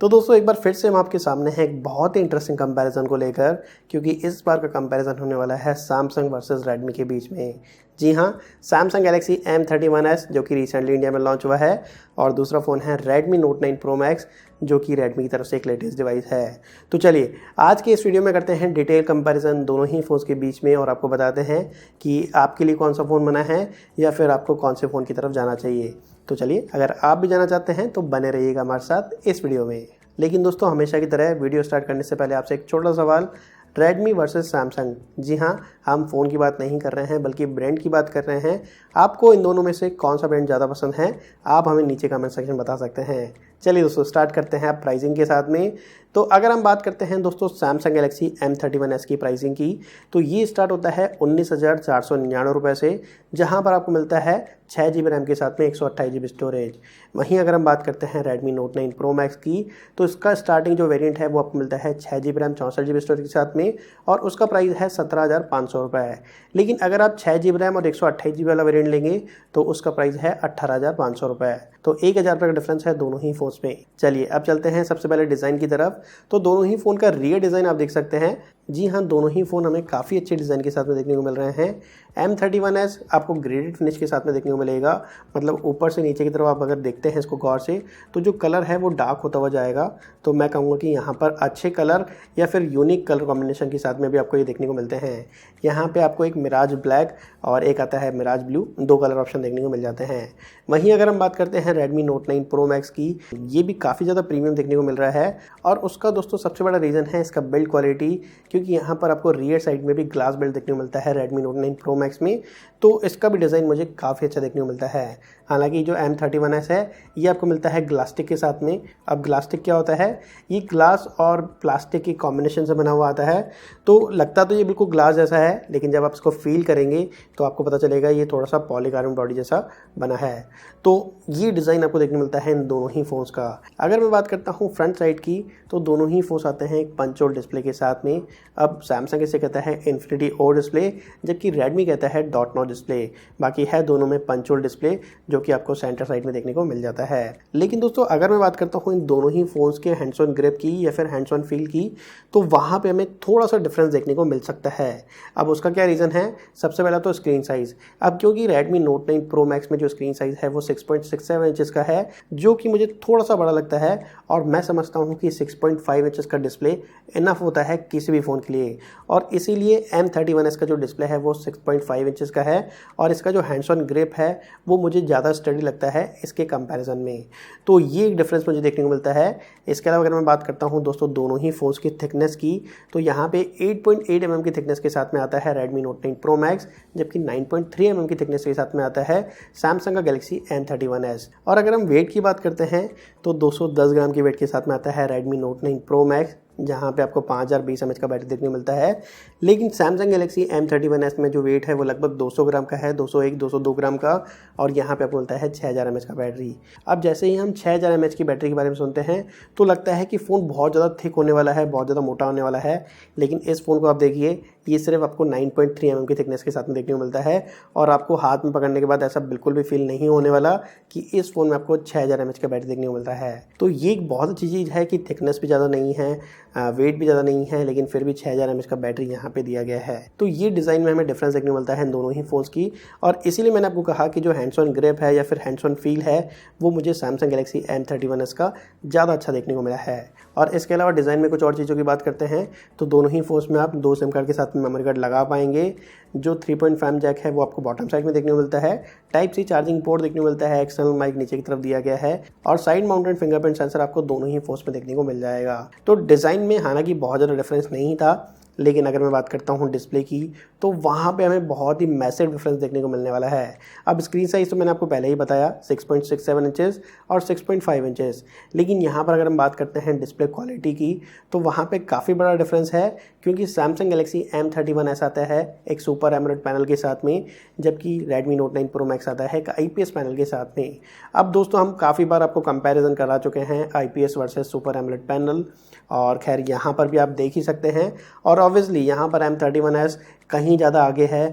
तो दोस्तों एक बार फिर से हम आपके सामने हैं एक बहुत ही इंटरेस्टिंग कंपैरिजन को लेकर, क्योंकि इस बार का कंपैरिजन होने वाला है सैमसंग वर्सेस रेडमी के बीच में। जी हाँ, सैमसंग गैलेक्सी M31s जो कि रिसेंटली इंडिया में लॉन्च हुआ है, और दूसरा फ़ोन है रेडमी नोट 9 प्रो मैक्स जो कि रेडमी की तरफ से एक लेटेस्ट डिवाइस है। तो चलिए आज के इस वीडियो में करते हैं डिटेल कंपैरिजन दोनों ही फ़ोन्स के बीच में, और आपको बताते हैं कि आपके लिए कौन सा फ़ोन बना है या फिर आपको कौन से फ़ोन की तरफ जाना चाहिए। तो चलिए, अगर आप भी जाना चाहते हैं तो बने रहिएगा हमारे साथ इस वीडियो में। लेकिन दोस्तों, हमेशा की तरह वीडियो स्टार्ट करने से पहले आपसे एक छोटा सवाल, रेडमी वर्सेस सैमसंग। जी हाँ, हम फ़ोन की बात नहीं कर रहे हैं बल्कि ब्रांड की बात कर रहे हैं। आपको इन दोनों में से कौन सा ब्रांड ज़्यादा पसंद है, आप हमें नीचे कमेंट सेक्शन बता सकते हैं। चलिए दोस्तों, स्टार्ट करते हैं आप प्राइसिंग के साथ में। तो अगर हम बात करते हैं दोस्तों सैमसंग गैलेक्सी M31s की प्राइसिंग की, तो ये स्टार्ट होता है 19,499 रुपये से, जहाँ पर आपको मिलता है 6 GB रैम के साथ में 128 GB स्टोरेज। वहीं अगर हम बात करते हैं रेडमी नोट 9 प्रो मैक्स की, तो इसका स्टार्टिंग जो वेरिएंट है वो आपको मिलता है 6 GB रैम 64 GB स्टोरेज के साथ में, और उसका प्राइस है 17,500 रुपये। लेकिन अगर आप 6 GB रैम और 128 GB वाला वेरिएंट लेंगे तो उसका प्राइस है 18,500 रुपये। तो 1,000 रुपये का डिफरेंस है दोनों ही फ़ोन्स में। चलिए अब चलते हैं सबसे पहले डिज़ाइन की तरफ। तो दोनों ही फ़ोन का रियर डिज़ाइन आप देख सकते हैं। जी हाँ, दोनों ही फ़ोन हमें काफ़ी अच्छे डिज़ाइन के साथ में देखने को मिल रहे हैं। M31s आपको ग्रेडेड फिनिश के साथ में देखने को मिलेगा, मतलब ऊपर से नीचे की तरफ आप अगर देखते हैं इसको गौर से, तो जो कलर है वो डार्क होता हुआ जाएगा। तो मैं कहूँगा कि यहाँ पर अच्छे कलर या फिर यूनिक कलर कॉम्बिनेशन के साथ में भी आपको ये देखने को मिलते हैं। यहाँ पे आपको एक मिराज ब्लैक और एक आता है मिराज ब्लू, दो कलर ऑप्शन देखने को मिल जाते हैं। वहीं अगर हम बात करते हैं रेडमी नोट 9 प्रो मैक्स की, ये भी काफ़ी ज़्यादा प्रीमियम देखने को मिल रहा है, और उसका दोस्तों सबसे बड़ा रीज़न है इसका बिल्ड क्वालिटी, क्योंकि यहाँ पर आपको रियर साइड में भी ग्लास बिल्ड देखने को मिलता है रेडमी नोट 9 प्रो मैक्स में। तो इसका भी डिज़ाइन मुझे काफ़ी अच्छा देखने को मिलता है। हालांकि जो M31s है ये आपको मिलता है ग्लास्टिक के साथ में। अब ग्लास्टिक क्या होता है, ये ग्लास और प्लास्टिक की कॉम्बिनेशन से बना हुआ आता है। तो लगता तो ये बिल्कुल ग्लास जैसा है, लेकिन जब आप इसको फील करेंगे तो आपको पता चलेगा ये थोड़ा सा पॉलीकार्बन बॉडी जैसा बना है। तो ये डिज़ाइन आपको देखने मिलता है इन दोनों ही फ़ोन्स का। अगर मैं बात करता हूँ फ्रंट साइड की, तो दोनों ही फ़ोन्स आते हैं एक पंच होल डिस्प्ले के साथ में। अब सैमसंग इसे कहता है इन्फिनिटी ओ डिस्प्ले, जबकि रेडमी कहता है डॉट नॉट डिस्प्ले। बाकी है दोनों में पंच होल डिस्प्ले, जो कि आपको सेंटर साइड में देखने को मिल जाता है। लेकिन दोस्तों अगर मैं बात करता हूँ इन दोनों ही फ़ोन्स के हैंड्स ऑन ग्रिप की या फिर हैंड्स ऑन फील की, तो वहाँ पे हमें थोड़ा सा डिफरेंस देखने को मिल सकता है। अब उसका क्या रीज़न है, सबसे पहला तो स्क्रीन साइज़। अब क्योंकि रेडमी नोट 9 प्रो मैक्स में जो स्क्रीन साइज़ है वो 6.67 इंचज़ का है, जो कि मुझे थोड़ा सा बड़ा लगता है, और मैं समझता हूँ कि 6.5 इंचज़ का डिस्प्ले इनफ होता है किसी भी फ़ोन के लिए। और इसीलिए M31s का जो डिस्प्ले है वो 6.5 इंचज़ का है, और इसका जो हैंड्स ऑन ग्रिप है वो मुझे ज़्यादा स्टडी लगता है इसके कंपैरिजन में। तो ये एक डिफरेंस मुझे देखने को मिलता है। इसके अलावा अगर मैं बात करता हूँ दोस्तों दोनों ही फ़ोन्स की थिकनेस की, तो यहाँ पे 8.8 mm की थिकनेस के साथ में आता है रेडमी नोट 9 प्रो मैक्स, जबकि 9.3 mm की थिकनेस के साथ में आता है सैमसंग का गैलेक्सी M31s। और अगर हम वेट की बात करते हैं तो 210 ग्राम की वेट के साथ में आता है रेडमी नोट 9 प्रो मैक्स, जहाँ पे आपको 5020 mAh का बैटरी देखने को मिलता है। लेकिन सैमसंग गैलेक्सी M31s में जो वेट है वो लगभग 200 ग्राम का है, 201-202 ग्राम का, और यहाँ पे आपको मिलता है 6000 mAh का बैटरी। अब जैसे ही हम 6000 mAh की बैटरी के बारे में सुनते हैं तो लगता है कि फ़ोन बहुत ज़्यादा थिक होने वाला है, बहुत ज़्यादा मोटा होने वाला है। लेकिन इस फ़ोन को आप देखिए, ये सिर्फ आपको 9.3 mm की थिकनेस के साथ में देखने को मिलता है, और आपको हाथ में पकड़ने के बाद ऐसा बिल्कुल भी फील नहीं होने वाला कि इस फ़ोन में आपको 6000 mAh का बैटरी देखने को मिलता है। तो ये एक बहुत अच्छी चीज़ है कि थिकनेस भी ज़्यादा नहीं है, वेट भी ज़्यादा नहीं है, लेकिन फिर भी 6000 mAh का बैटरी यहाँ पे दिया गया है। तो ये डिज़ाइन में हमें डिफरेंस देखने को मिलता है इन दोनों ही फ़ोन्स की, और इसीलिए मैंने आपको कहा कि जो हैंड्स ऑन ग्रिप है या फिर हैंड्स ऑन फील है वो मुझे सैमसंग गैलेक्सी M31s का ज़्यादा अच्छा देखने को मिला है। और इसके अलावा डिज़ाइन में कुछ और चीज़ों की बात करते हैं तो दोनों ही फ़ोन्स में आप 2 सिम कार्ड के साथ में मेमोरी कार्ड लगा पाएंगे। जो 3.5 जैक है वो आपको बॉटम साइड में देखने को मिलता है। टाइप सी चार्जिंग पोर्ट देखने को मिलता है, एक्सटर्नल माइक नीचे की तरफ दिया गया है, और साइड माउंटेड फिंगरप्रिंट सेंसर आपको दोनों ही फ़ोन्स में देखने को मिल जाएगा। तो डिज़ाइन में हालांकि बहुत ज़्यादा डिफरेंस नहीं था, लेकिन अगर मैं बात करता हूँ डिस्प्ले की, तो वहाँ पे हमें बहुत ही मैसिव डिफरेंस देखने को मिलने वाला है। अब स्क्रीन साइज़ तो मैंने आपको पहले ही बताया 6.67 इंचेस और 6.5 इंचेस, लेकिन यहाँ पर अगर हम बात करते हैं डिस्प्ले क्वालिटी की, तो वहाँ पे काफ़ी बड़ा डिफरेंस है, क्योंकि सैमसंग गैलेक्सी M31s आता है एक सुपर एमोलेड पैनल के साथ में, जबकि रेडमी नोट 9 प्रो मैक्स आता है एक IPS पैनल के साथ में। अब दोस्तों हम काफ़ी बार आपको कंपैरिजन करा चुके हैं IPS versus super AMOLED panel, और खैर यहाँ पर भी आप देख ही सकते हैं। और ऑब्वियसली यहाँ पर M31s कहीं ज़्यादा आगे है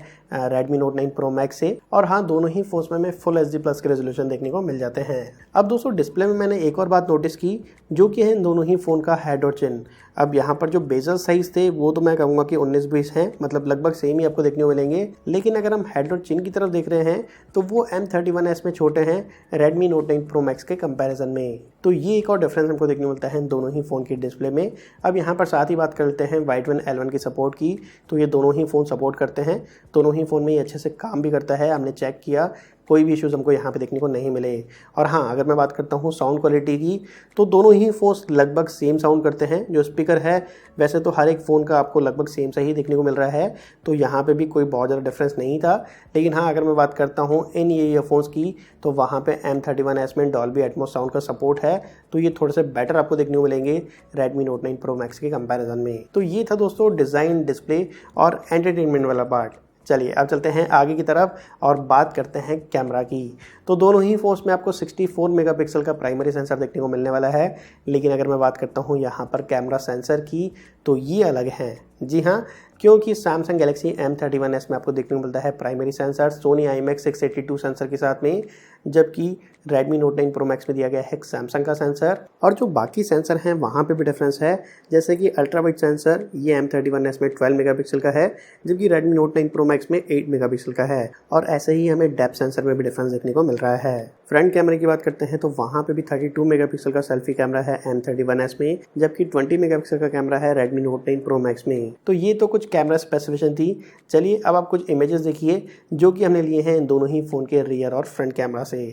Redmi Note 9 Pro Max से। और हाँ, दोनों ही फोन्स में हमें फुल HD+ के रेजोल्यूशन देखने को मिल जाते हैं। अब दोस्तों डिस्प्ले में मैंने एक और बात नोटिस की, जो कि है इन दोनों ही फ़ोन का हेड और चिन। अब यहाँ पर जो बेजल साइज़ थे वो तो मैं कहूँगा कि 19-20 हैं, मतलब लगभग सेम ही आपको देखने को मिलेंगे। लेकिन अगर हम हेड और चिन की तरफ देख रहे हैं तो वो M31s में छोटे हैं Redmi Note 9 Pro Max के कंपैरिजन में। तो ये एक और डिफरेंस हमको देखने को मिलता है इन दोनों ही फ़ोन की डिस्प्ले में। अब यहाँ पर साथ ही बात कर लेते हैं White L1 की सपोर्ट की। तो ये दोनों ही फ़ोन सपोर्ट करते हैं, दोनों ही फ़ोन में ये अच्छे से काम भी करता है। हमने चेक किया, कोई भी इश्यूज़ हमको यहाँ पे देखने को नहीं मिले। और हाँ, अगर मैं बात करता हूँ साउंड क्वालिटी की, तो दोनों ही फ़ोन्स लगभग सेम साउंड करते हैं। जो स्पीकर है वैसे तो हर एक फ़ोन का आपको लगभग सेम सा ही देखने को मिल रहा है, तो यहाँ पे भी कोई बहुत ज़्यादा डिफरेंस नहीं था। लेकिन हाँ, अगर मैं बात करता हूँ इन ईयरफोन्स की, तो वहाँ पे M31s में डॉल्बी एटमॉस साउंड का सपोर्ट है, तो ये थोड़े से बेटर आपको देखने को मिलेंगे Redmi Note 9 Pro Max के कंपैरिजन में। तो ये था दोस्तों डिज़ाइन, डिस्प्ले और एंटरटेनमेंट वाला पार्ट। चलिए अब चलते हैं आगे की तरफ और बात करते हैं कैमरा की। तो दोनों ही फ़ोन्स में आपको 64 मेगापिक्सल का प्राइमरी सेंसर देखने को मिलने वाला है। लेकिन अगर मैं बात करता हूँ यहाँ पर कैमरा सेंसर की, तो ये अलग हैं। जी हाँ, क्योंकि Samsung Galaxy M31s में आपको देखने को मिलता है primary sensor Sony IMX682 sensor के साथ में, जबकि Redmi Note 9 Pro Max में दिया गया है Samsung का सेंसर। और जो बाकी सेंसर हैं वहाँ पे भी डिफरेंस है, जैसे कि अल्ट्रा वाइड सेंसर ये M31s में 12 मेगापिक्सल का है, जबकि Redmi Note 9 Pro Max में 8 मेगापिक्सल का है। और ऐसे ही हमें डेप्थ सेंसर में भी डिफरेंस देखने को मिल रहा है। फ्रंट कैमरे की बात करते हैं तो वहाँ पे भी 32 मेगापिक्सल का सेल्फी कैमरा है M31s में, जबकि 20 मेगापिक्सल का कैमरा है Redmi Note 9 Pro Max में। तो ये तो कुछ कैमरा स्पेसिफिकेशन थी। चलिए अब आप कुछ इमेजेस देखिए जो कि हमने लिए हैं इन दोनों ही फ़ोन के रियर और फ्रंट कैमरा से।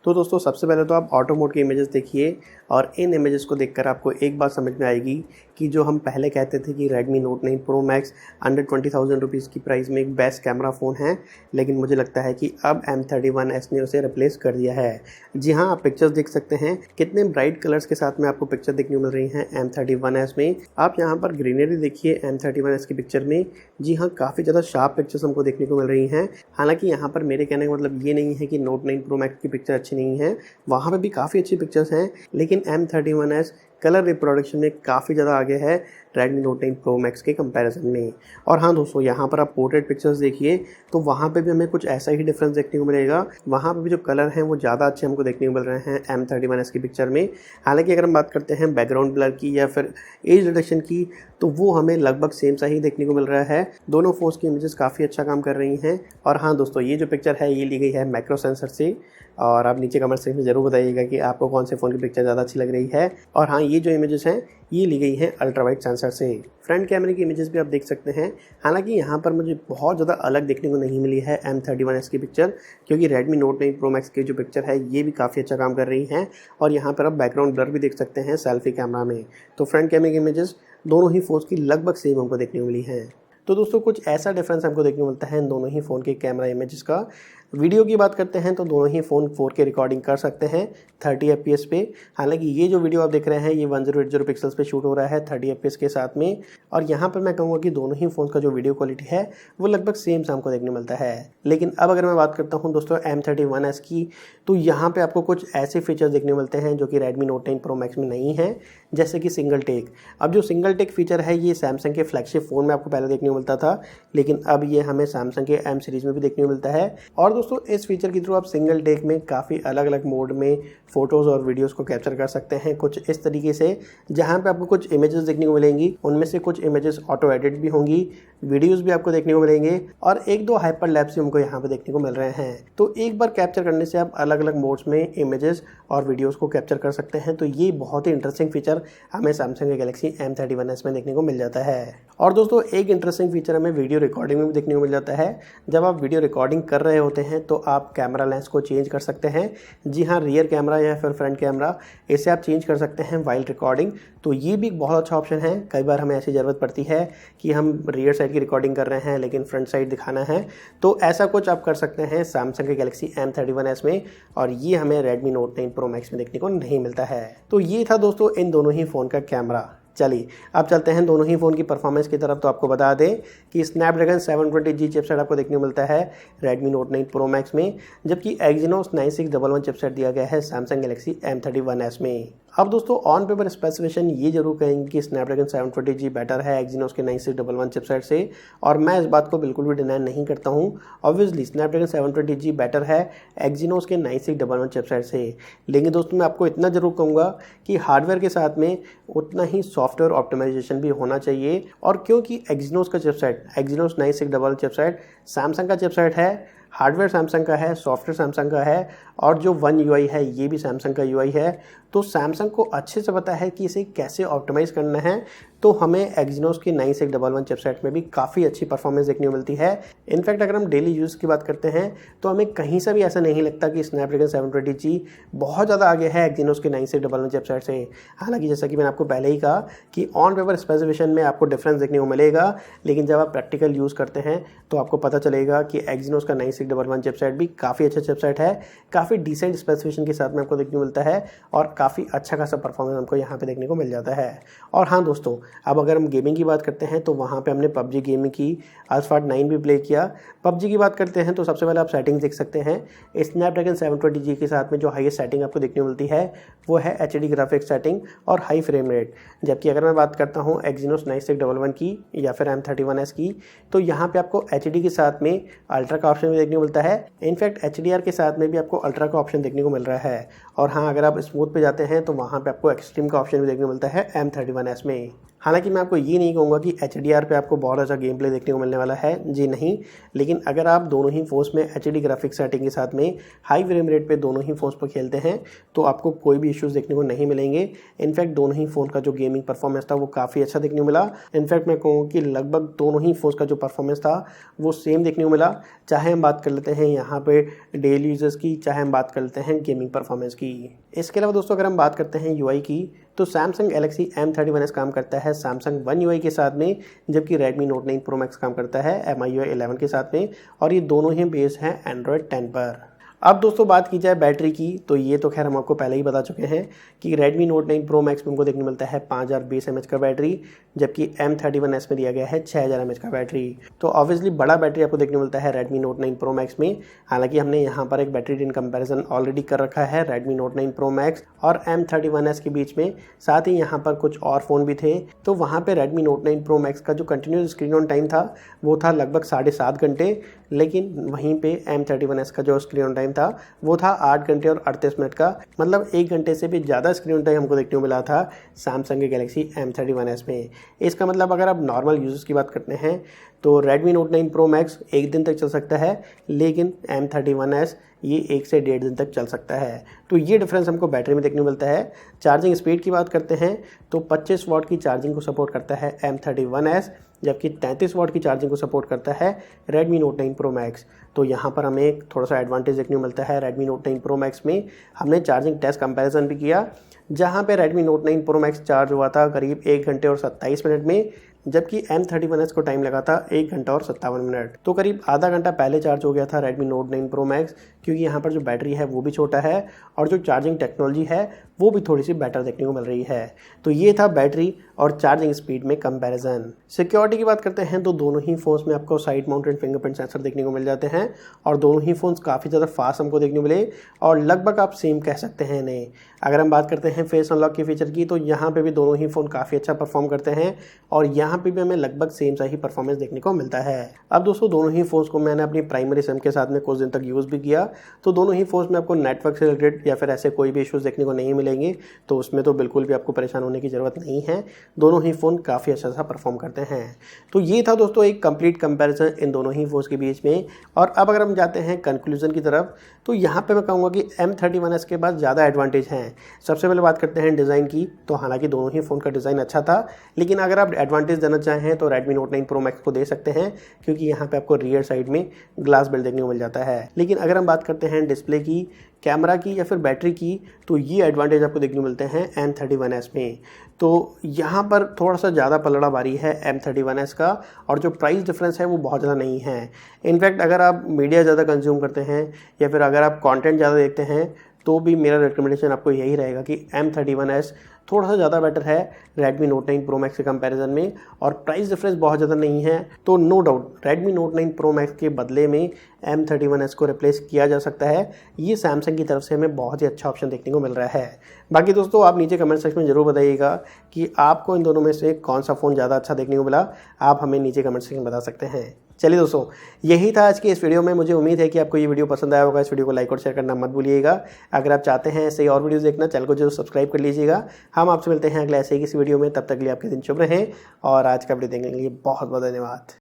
तो दोस्तों सबसे पहले तो आप ऑटो मोड के इमेजेस देखिए, और इन इमेजेस को देखकर आपको एक बात समझ में आएगी कि जो हम पहले कहते थे कि Redmi Note 9 Pro Max under 20,000 rupees की प्राइस में एक बेस्ट कैमरा फ़ोन है, लेकिन मुझे लगता है कि अब M31s ने उसे रिप्लेस कर दिया है। जी हाँ, आप पिक्चर्स देख सकते हैं कितने ब्राइट कलर्स के साथ में आपको पिक्चर देखने को मिल रही हैं M31s में। आप यहाँ पर ग्रीनरी देखिए M31s की पिक्चर में। जी हाँ, काफ़ी ज़्यादा शार्प पिक्चर्स हमको देखने को मिल रही हैं। हालाँकि यहाँ पर मेरे कहने का मतलब ये नहीं है कि Note 9 Pro Max की पिक्चर अच्छी नहीं है, वहाँ पे भी काफ़ी अच्छी पिक्चर्स हैं, लेकिन M31s कलर रिप्रोडक्शन में काफ़ी ज़्यादा आगे है Redmi Note 9 Pro Max के कंपैरिजन में। और हाँ दोस्तों, यहाँ पर आप पोर्ट्रेट पिक्चर्स देखिए तो वहाँ पे भी हमें कुछ ऐसा ही डिफरेंस देखने को मिलेगा। वहाँ पे भी जो कलर हैं वो ज़्यादा अच्छे हमको देखने को मिल रहे हैं M31s की पिक्चर में। हालांकि अगर हम बात करते हैं बैकग्राउंड ब्लर की या फिर एज रिडक्शन की, तो वो हमें लगभग सेम सा ही देखने को मिल रहा है। दोनों फ़ोन्स की इमेजेस काफ़ी अच्छा काम कर रही हैं। और हाँ दोस्तों, ये जो पिक्चर है ये ली गई है मैक्रो सेंसर से, और आप नीचे कमेंट सेक्शन में ज़रूर बताइएगा कि आपको कौन से फ़ोन की पिक्चर ज़्यादा अच्छी लग रही है। और हाँ, ये जो इमेजेस हैं ये ली गई हैं अल्ट्रा वाइड सेंसर से। फ्रंट कैमरे की इमेजेस भी आप देख सकते हैं। हालांकि यहाँ पर मुझे बहुत ज़्यादा अलग देखने को नहीं मिली है M31s की पिक्चर, क्योंकि Redmi Note 9 Pro Max की जो पिक्चर है ये भी काफ़ी अच्छा काम कर रही हैं। और यहाँ पर आप बैकग्राउंड ब्लर भी देख सकते हैं सेल्फी कैमरा में। तो फ्रंट कैमरे की इमेजेस दोनों ही फ़ोन्स की लगभग सेम हमको देखने को मिली हैं। तो दोस्तों कुछ ऐसा डिफरेंस हमको देखने को मिलता है इन दोनों ही फ़ोन के कैमरा इमेजेस का। वीडियो की बात करते हैं तो दोनों ही फ़ोन 4K रिकॉर्डिंग कर सकते हैं 30 FPS पे। हालांकि ये जो वीडियो आप देख रहे हैं ये 1080 पिक्सल्स पे शूट हो रहा है 30 FPS के साथ में। और यहाँ पर मैं कहूँगा कि दोनों ही फ़ोन का जो वीडियो क्वालिटी है वो लगभग सेम सा हमको देखने मिलता है। लेकिन अब अगर मैं बात करता हूँ दोस्तों M31s की, तो यहाँ पर आपको कुछ ऐसे फीचर्स देखने मिलते हैं जो कि Redmi Note 9 Pro Max में नहीं है, जैसे कि सिंगल टेक। अब जो सिंगल टेक फीचर है ये सैमसंग के फ्लैगशिप फ़ोन में आपको पहले देखने को मिलता था, लेकिन अब ये हमें सैमसंग के M सीरीज़ में भी देखने को मिलता है। और दोस्तों इस फीचर के थ्रू आप सिंगल टेक में काफ़ी अलग अलग मोड में फ़ोटोज़ और वीडियोज़ को कैप्चर कर सकते हैं, कुछ इस तरीके से जहाँ पे आपको कुछ इमेजेस देखने को मिलेंगी, उनमें से कुछ इमेजेस ऑटो एडिट भी होंगी, वीडियोस भी आपको देखने को मिलेंगे, और एक दो हाइपर लैप्स भी हमको यहाँ पे देखने को मिल रहे हैं। तो एक बार कैप्चर करने से आप अलग अलग मोड्स में इमेजेस और वीडियोस को कैप्चर कर सकते हैं। तो ये बहुत ही इंटरेस्टिंग फीचर हमें सैमसंग के गैलेक्सी M31s में देखने को मिल जाता है। और दोस्तों एक इंटरेस्टिंग फीचर हमें वीडियो रिकॉर्डिंग में भी देखने को मिल जाता है। जब आप वीडियो रिकॉर्डिंग कर रहे होते हैं तो आप कैमरा लेंस को चेंज कर सकते हैं। जी हाँ, रियर कैमरा या फिर फ्रंट कैमरा, इसे आप चेंज कर सकते हैं वाइल रिकॉर्डिंग। तो ये भी एक बहुत अच्छा ऑप्शन है। कई बार हमें ऐसी ज़रूरत पड़ती है कि हम रियर साइड की रिकॉर्डिंग कर रहे हैं लेकिन फ्रंट साइड दिखाना है, तो ऐसा कुछ आप कर सकते हैं सैमसंग के गैलेक्सी M31s में, और ये हमें Redmi Note 9 Pro Max में देखने को नहीं मिलता है। तो ये था दोस्तों इन दोनों ही फ़ोन का कैमरा। चलिए अब चलते हैं दोनों ही फ़ोन की परफॉर्मेंस की तरफ। तो आपको बता दें कि स्नैपड्रैगन 720G चिपसेट आपको देखने को मिलता है Redmi Note 9 Pro Max में, जबकि Exynos 9611 चिपसेट दिया गया है सैमसंग गैलेक्सी M31s में। अब दोस्तों ऑन पेपर स्पेसिफिकेशन ये जरूर कहेंगे कि स्नैपड्रैगन 720G बेटर है एक्जीनोस के 9611 चिपसेट से, और मैं इस बात को बिल्कुल भी डिनाई नहीं करता हूँ। ऑब्वियसली स्नैपड्रैगन 720G बेटर है एक्जीनोस के 9611 चिपसेट से, लेकिन दोस्तों मैं आपको इतना जरूर कहूँगा कि हार्डवेयर के साथ में उतना ही सॉफ्टवेयर ऑप्टिमाइजेशन भी होना चाहिए। और क्योंकि एक्जीनोस का चिपसेट, एक्जीनोस 9611 चिपसेट सैमसंग का चिपसेट है, हार्डवेयर सैमसंग का है, सॉफ्टवेयर सैमसंग का है, और जो वन यूआई है ये भी सैमसंग का यूआई है, तो सैमसंग को अच्छे से पता है कि इसे कैसे ऑप्टिमाइज़ करना है। तो हमें एक्जीनोस के 9611 चिपसेट में भी काफ़ी अच्छी परफॉर्मेंस देखने को मिलती है। इनफैक्ट अगर हम डेली यूज़ की बात करते हैं तो हमें कहीं से भी ऐसा नहीं लगता कि स्नैपड्रैगन 720G बहुत ज़्यादा आगे है एक्जीनोस के 9611 चिपसेट से। हालांकि जैसा कि मैंने आपको पहले ही कहा कि ऑन पेपर स्पेसिफिकेशन में आपको डिफरेंस देखने को मिलेगा, लेकिन जब आप प्रैक्टिकल यूज़ करते हैं तो आपको पता चलेगा कि एक्जीनोस का 9611 चिपसेट भी काफ़ी अच्छा चिपसेट है, काफ़ी डिसेंट स्पेसिफिकेशन के साथ में आपको देखने को मिलता है, और काफ़ी अच्छा खासा परफॉर्मेंस हमको यहाँ पे देखने को मिल जाता है। और हाँ दोस्तों, अब अगर हम गेमिंग की बात करते हैं तो वहाँ पे हमने PUBG गेमिंग की, अल्फाट 9 भी प्ले किया। PUBG की बात करते हैं तो सबसे पहले आप सेटिंग्स देख सकते हैं। स्नैपड्रैगन 720G के साथ में जो हाईएस्ट सेटिंग आपको देखने को मिलती है वो है HD ग्राफिक्स सेटिंग और हाई फ्रेम रेट। जबकि अगर मैं बात करता हूँ एक्जीनोस 9611 की या फिर M31S की, तो यहाँ पे आपको HD के साथ में अल्ट्रा का ऑप्शन भी देखने को मिलता है। इनफैक्ट HDR के साथ में भी आपको अल्ट्रा का ऑप्शन देखने को मिल रहा है। और हाँ, अगर आप स्मूथ पे जाते हैं तो वहाँ पे आपको एक्सट्रीम का ऑप्शन भी देखने को मिलता है M31S में। हालांकि मैं आपको ये नहीं कहूँगा कि HDR पे आपको बहुत अच्छा गेम प्ले देखने को मिलने वाला है, जी नहीं, लेकिन अगर आप दोनों ही फोन्स में HD ग्राफिक्स सेटिंग के साथ में हाई फ्रेम रेट पे दोनों ही फोन्स पर खेलते हैं तो आपको कोई भी इश्यूज़ देखने को नहीं मिलेंगे। इनफैक्ट दोनों ही फ़ोन का जो गेमिंग परफॉर्मेंस था वो काफ़ी अच्छा देखने को मिला। इनफैक्ट मैं कहूँ कि लगभग दोनों ही फोन्स का जो परफॉर्मेंस था वो सेम देखने को मिला, चाहे हम बात कर लेते हैं यहाँ पे डेली यूजर्स की, चाहे हम बात कर लेते हैं गेमिंग परफॉर्मेंस की। इसके अलावा दोस्तों अगर हम बात करते हैं यूआई की, तो सैमसंग गैलेक्सी M31s काम करता है सैमसंग वन यूआई के साथ में, जबकि Redmi Note 9 Pro Max काम करता है MIUI 11 के साथ में, और ये दोनों ही बेस्ड हैं Android 10 पर। अब दोस्तों बात की जाए बैटरी की, तो ये तो खैर हम आपको पहले ही बता चुके हैं कि Redmi Note 9 Pro Max में हमको देखने मिलता है 5020 mAh का बैटरी, जबकि M31s में दिया गया है 6000 mAh का बैटरी। तो ऑब्वियसली बड़ा बैटरी आपको देखने मिलता है Redmi Note 9 Pro Max में। हालांकि हमने यहाँ पर एक बैटरी इन कंपैरिजन ऑलरेडी कर रखा है Redmi Note 9 Pro Max और M31s के बीच में, साथ ही यहाँ पर कुछ और फ़ोन भी थे। तो वहाँ पर Redmi Note 9 Pro Max का जो कंटिन्यूस स्क्रीन ऑन टाइम था वो था लगभग 7.5 घंटे, लेकिन वहीं पे M31s का जो स्क्रीन ऑन टाइम था वो था 8 घंटे और 38 मिनट का। मतलब 1 घंटे से भी ज़्यादा स्क्रीन टाइम हमको देखने को मिला था सैमसंग के गैलेक्सी M31s में। इसका मतलब अगर आप नॉर्मल यूजर्स की बात करते हैं तो Redmi Note 9 Pro Max 1 दिन तक चल सकता है, लेकिन M31s ये 1 से 1.5 दिन तक चल सकता है। तो ये डिफरेंस हमको बैटरी में देखने को मिलता है। चार्जिंग स्पीड की बात करते हैं तो 25 वाट की चार्जिंग को सपोर्ट करता है M31s, जबकि 33 वाट की चार्जिंग को सपोर्ट करता है Redmi Note 9 Pro Max। तो यहाँ पर हमें एक थोड़ा सा एडवांटेज देखने को मिलता है Redmi Note 9 Pro Max में। हमने चार्जिंग टेस्ट कंपैरिजन भी किया, जहाँ पे Redmi Note 9 Pro Max charge हुआ था करीब 1 घंटे और 27 मिनट में, जबकि M31s को टाइम लगा था 1 घंटा और 57 मिनट। तो करीब आधा घंटा पहले चार्ज हो गया था Redmi Note 9 Pro Max, क्योंकि यहाँ पर जो बैटरी है वो भी छोटा है और जो चार्जिंग टेक्नोलॉजी है वो भी थोड़ी सी बेटर देखने को मिल रही है। तो ये था बैटरी और चार्जिंग स्पीड में कंपैरिजन। सिक्योरिटी की बात करते हैं तो दोनों ही फ़ोन्स में आपको साइड माउंटेड फिंगरप्रिंट सेंसर देखने को मिल जाते हैं, और दोनों ही फ़ोन्स काफ़ी ज़्यादा फास्ट हमको देखने को मिले, और लगभग आप सेम कह सकते हैं इन्हें। अगर हम बात करते हैं फेस अनलॉक के फीचर की, तो यहाँ पे भी दोनों ही फ़ोन काफ़ी अच्छा परफॉर्म करते हैं, और यहाँ पे भी हमें लगभग सेम सा ही परफॉर्मेंस देखने को मिलता है। अब दोस्तों दोनों ही फ़ोन्स को मैंने अपनी प्राइमरी सिम के साथ में कुछ दिन तक यूज़ भी किया, तो दोनों ही फ़ोन्स में आपको नेटवर्क से रिलेटेड या फिर ऐसे कोई भी इश्यूज़ देखने को नहीं मिलेंगे, तो उसमें तो बिल्कुल भी आपको परेशान होने की ज़रूरत नहीं है। दोनों ही फ़ोन काफ़ी अच्छा सा परफॉर्म करते हैं। तो ये था दोस्तों एक कंप्लीट कंपैरिजन इन दोनों ही फ़ोन्स के बीच में। और अब अगर हम जाते हैं कंक्लूजन की तरफ, तो यहाँ पे मैं कहूँगा कि M31s के पास ज़्यादा एडवांटेज हैं। सबसे पहले बात करते हैं डिज़ाइन की, तो हालांकि दोनों ही फ़ोन का डिज़ाइन अच्छा था, लेकिन अगर आप एडवांटेज देना चाहें तो Redmi Note 9 Pro Max को दे सकते हैं, क्योंकि यहाँ पे आपको रियर साइड में ग्लास बिल्ड देखने को मिल जाता है। लेकिन अगर हम बात करते हैं डिस्प्ले की, कैमरा की या फिर बैटरी की, तो ये एडवांटेज आपको देखने को मिलते हैं M31s में। तो यहाँ पर थोड़ा सा ज़्यादा पलड़ा भारी है M31s का, और जो प्राइस डिफरेंस है वो बहुत ज़्यादा नहीं है। इनफैक्ट अगर आप मीडिया ज़्यादा कंज्यूम करते हैं या फिर अगर आप कंटेंट ज़्यादा देखते हैं, तो भी मेरा रिकमेंडेशन आपको यही रहेगा कि M31s थोड़ा सा ज़्यादा बेटर है Redmi Note 9 Pro Max के कंपैरिजन में, और प्राइस डिफरेंस बहुत ज़्यादा नहीं है। तो no doubt Redmi Note 9 Pro Max के बदले में M31s को रिप्लेस किया जा सकता है। ये सैमसंग की तरफ से हमें बहुत ही अच्छा ऑप्शन देखने को मिल रहा है। बाकी दोस्तों आप नीचे कमेंट सेक्शन में ज़रूर बताइएगा कि आपको इन दोनों में से कौन सा फ़ोन ज़्यादा अच्छा देखने को मिला। आप हमें नीचे कमेंट सेक्शन में बता सकते हैं। चलिए दोस्तों, यही था आज की इस वीडियो में। मुझे उम्मीद है कि आपको ये वीडियो पसंद आया होगा। इस वीडियो को लाइक और शेयर करना मत भूलिएगा। अगर आप चाहते हैं ऐसे ही और वीडियोस देखना, चैनल को जरूर सब्सक्राइब कर लीजिएगा। हम आपसे मिलते हैं अगले ऐसे ही किसी वीडियो में। तब तक के लिए आपके दिन शुभ रहें, और आज का वीडियो देखने के लिए बहुत बहुत धन्यवाद।